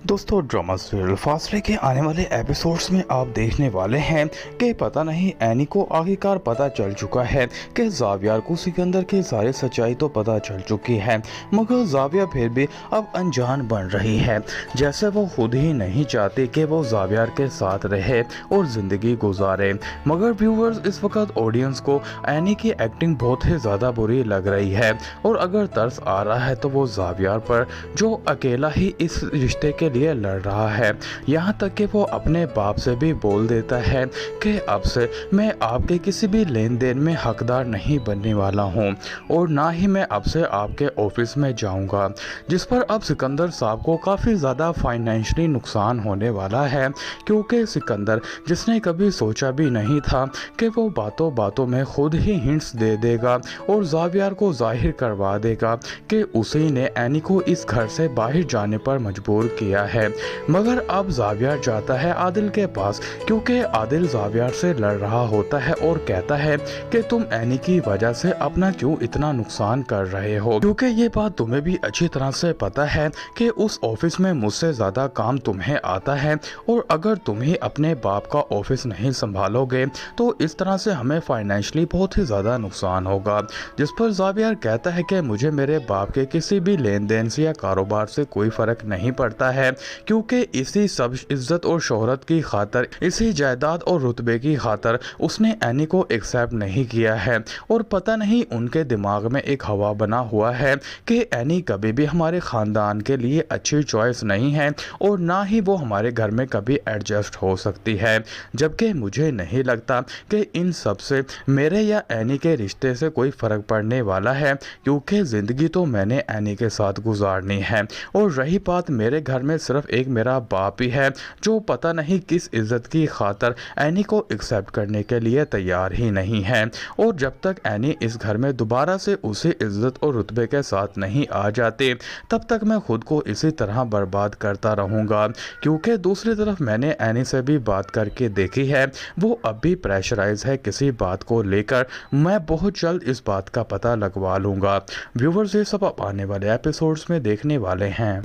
दोस्तों drama serial फासले के आने वाले एपिसोड्स में आप देखने वाले हैं कि पता नहीं एनी को आखिरकार पता चल चुका है कि जावियर को सिकंदर की सारी सच्चाई तो पता चल चुकी है, मगर जावियर फिर भी अब अनजान बन रही है, जैसे वो खुद ही नहीं चाहती कि वो जावियर के साथ रहे और ज़िंदगी गुजारे। मगर व्यूवर्स इस वक्त ऑडियंस को एनी की एक्टिंग बहुत ही ज़्यादा बुरी लग रही है और अगर तरस आ रहा है तो वो जावियर पर, जो अकेला ही इस रिश्ते के लिए लड़ रहा है। यहाँ तक कि वो अपने बाप से भी बोल देता है कि अब से मैं आपके किसी भी लेन देन में हकदार नहीं बनने वाला हूँ और ना ही मैं अब से आपके ऑफिस में जाऊँगा, जिस पर अब सिकंदर साहब को काफ़ी ज़्यादा फाइनेंशियली नुकसान होने वाला है, क्योंकि सिकंदर जिसने कभी सोचा भी नहीं था कि वो बातों बातों में खुद ही हिंट्स दे देगा और जावियर को जाहिर करवा देगा कि उसी ने एनी को इस घर से बाहर जाने पर मजबूर किया है। मगर अब जावियर जाता है आदिल के पास, क्योंकि आदिल जावियर से लड़ रहा होता है और कहता है कि तुम एनी की वजह से अपना क्यों इतना नुकसान कर रहे हो, क्योंकि ये बात तुम्हें भी अच्छी तरह से पता है कि उस ऑफिस में मुझसे ज़्यादा काम तुम्हें आता है और अगर तुम ही अपने बाप का ऑफिस नहीं संभालोगे तो इस तरह से हमें फाइनेंशियली बहुत ही ज़्यादा नुकसान होगा। जिस पर जावियर कहता है कि मुझे मेरे बाप के किसी भी लेन देन से या कारोबार से कोई फ़र्क नहीं पड़ता है, क्योंकि इसी सब इज्जत और शोहरत की खातर, इसी जायदाद और रुतबे की खातर उसने एनी को एक्सेप्ट नहीं किया है और पता नहीं उनके दिमाग में एक हवा बना हुआ है कि एनी कभी भी हमारे ख़ानदान के लिए अच्छी चॉइस नहीं है और ना ही वो हमारे घर में कभी एडजस्ट हो सकती है। जबकि मुझे नहीं लगता कि इन सब से मेरे या एनी के रिश्ते से कोई फ़र्क पड़ने वाला है, क्योंकि ज़िंदगी तो मैंने एनी के साथ गुजारनी है और रही बात मेरे घर में सिर्फ एक मेरा बाप ही है जो पता नहीं किस इज्जत की खातर एनी को एक्सेप्ट करने के लिए तैयार ही नहीं है। और जब तक एनी इस घर में दोबारा से उसी इज्जत और रुतबे के साथ नहीं आ जाते तब तक मैं खुद को इसी तरह बर्बाद करता रहूँगा, क्योंकि दूसरी तरफ मैंने एनी से भी बात करके देखी है, वो अब भी प्रेशराइज है किसी बात को लेकर। मैं बहुत जल्द इस बात का पता लगवा लूँगा। व्यूवर्स ये सब अब आने वाले एपिसोड्स में देखने वाले हैं।